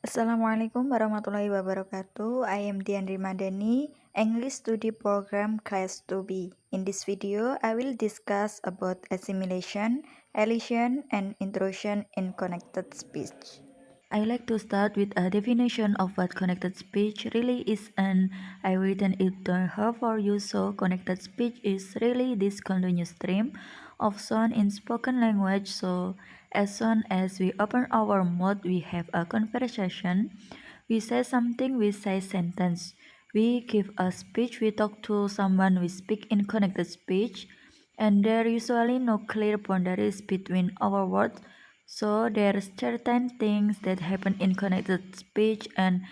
Assalamualaikum warahmatullahi wabarakatuh. I am Diandri Madani, English Study Program Class 2B. In this video, I will discuss about assimilation, elision, and intrusion in connected speech. I like to start with a definition of what connected speech really is, and I written it down here for you. So connected speech is really this continuous stream of sound in spoken language. So as soon as we open our mouth, we have a conversation. We say something, we say sentence. We give a speech, we talk to someone, we speak in connected speech, and there usually no clear boundaries between our words. So there's certain things that happen in connected speech, and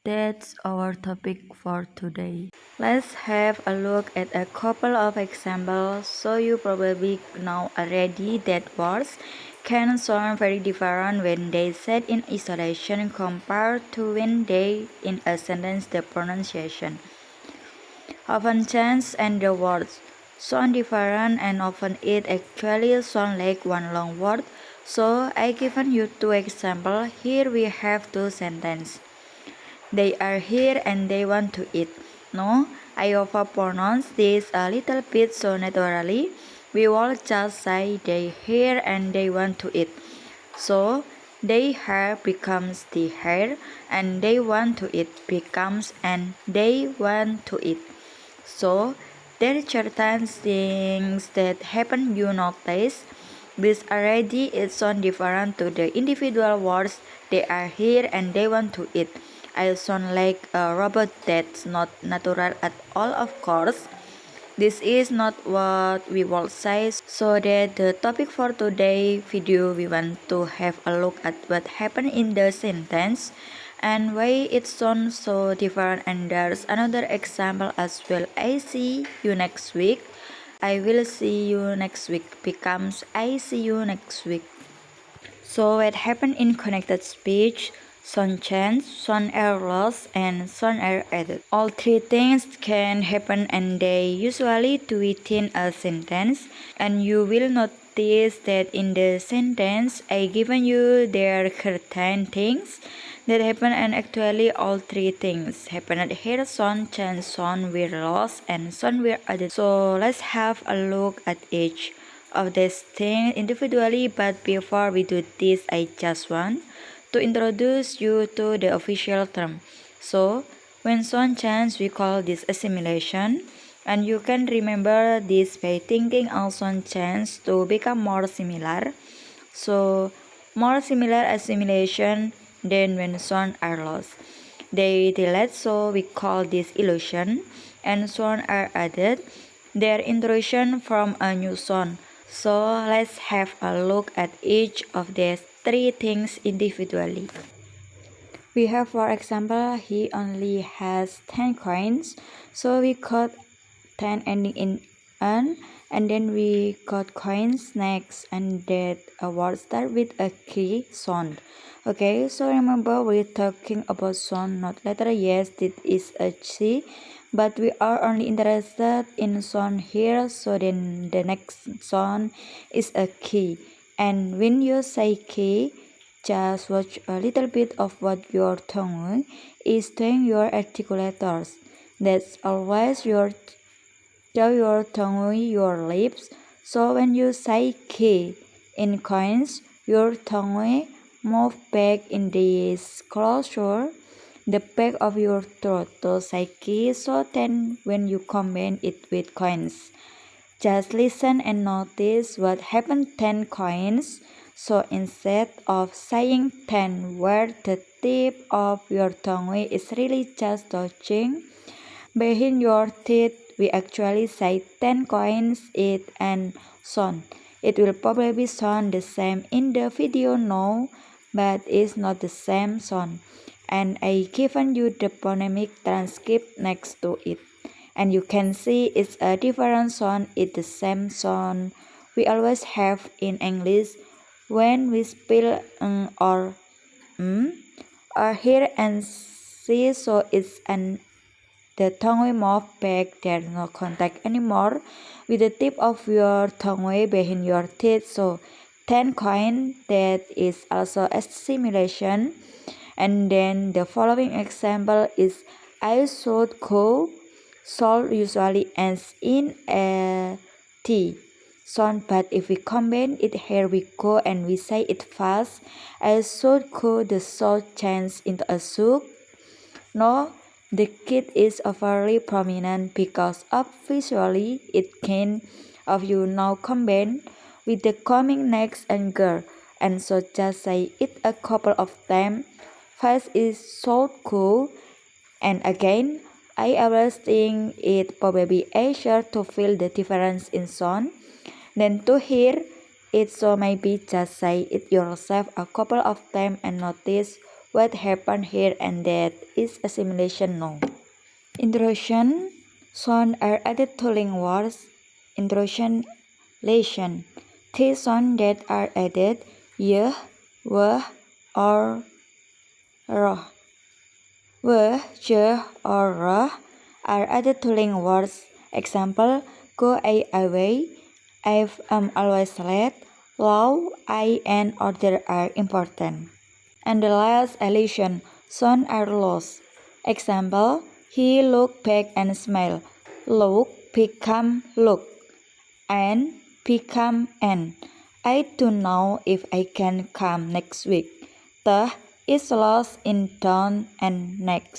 that's our topic for today. Let's have a look at a couple of examples. So you probably know already that words can sound very different when they said in isolation compared to when they in a sentence. The pronunciation often changes and the words sound different, and often it actually sounds like one long word. So I given you two examples. Here we have two sentences. They are here and they want to eat. No, I overpronounce this a little bit so naturally. We will just say they here and they want to eat. So they have becomes the hair, and they want to eat becomes and they want to eat. So there are certain things that happen you notice. This already is sound different to the individual words. They are here and they want to eat. I sound like a robot. That's not natural at all, of course. This is not what we will say. So that the topic for today video, we want to have a look at what happened in the sentence and why it sounds so different. And there's another example as well. I see you next week. I will see you next week becomes I see you next week. So what happened in connected speech? Sound change, sound error loss, and sound error added. All three things can happen, and they usually do within a sentence. And you will notice that in the sentence I given you there are certain things that happen, and actually all three things happened here. Sound change, sound were lost, and sound were added. So let's have a look at each of these things individually, but before we do this, I just want to introduce you to the official term. So when sound changes, we call this assimilation, and you can remember this by thinking all sound change to become more similar. So more similar assimilation than when sound are lost. They delete, so we call this illusion, and sound are added, their intrusion from a new sound. So let's have a look at each of these three things individually. We have, for example, he only has 10 coins, so we got 10 ending in an, and then we got coins next, and that word start with a key sound. Okay, so remember we're talking about sound, not letter. Yes, this is a C, but we are only interested in sound here. So then the next sound is a key, and when you say key, just watch a little bit of what your tongue is doing your articulators. That's always your tell your tongue your lips. So when you say key in coins, your tongue move back in this closure, the back of your throat to say key. So then when you combine it with coins, just listen and notice what happened 10 coins. So instead of saying 10 where the tip of your tongue is really just touching behind your teeth, we actually say 10 coins it and sound. It will probably sound the same in the video now, but it's not the same sound. And I given you the phonemic transcript next to it. And you can see it's a different sound, it's the same sound we always have in English when we spell or or hear and see. So it's an the tongue will move back. There's no contact anymore with the tip of your tongue behind your teeth. So 10 coin, that is also a simulation. And then the following example is I should go. Should usually ends in a T sound, but if we combine it, here we go and we say it fast. I should go. The should change into a should. No, the kid is overly prominent because of visually it can of you now combine with the coming next and girl, and so just say it a couple of times. First is so cool, and again I always think it probably easier to feel the difference in sound than to hear it, so maybe just say it yourself a couple of times and notice what happened here, and that is assimilation now. Introduction. Sound are added to link words. Introduction. These sounds that are added, y, w, or r. W, j, or r are added to link words. Example, go away, I'm always late, law, I, and order are important. And the last elision, sound are lost. Example, he looked back and smiled. Look become look, and become and. I don't know if I can come next week. The is lost in down and next.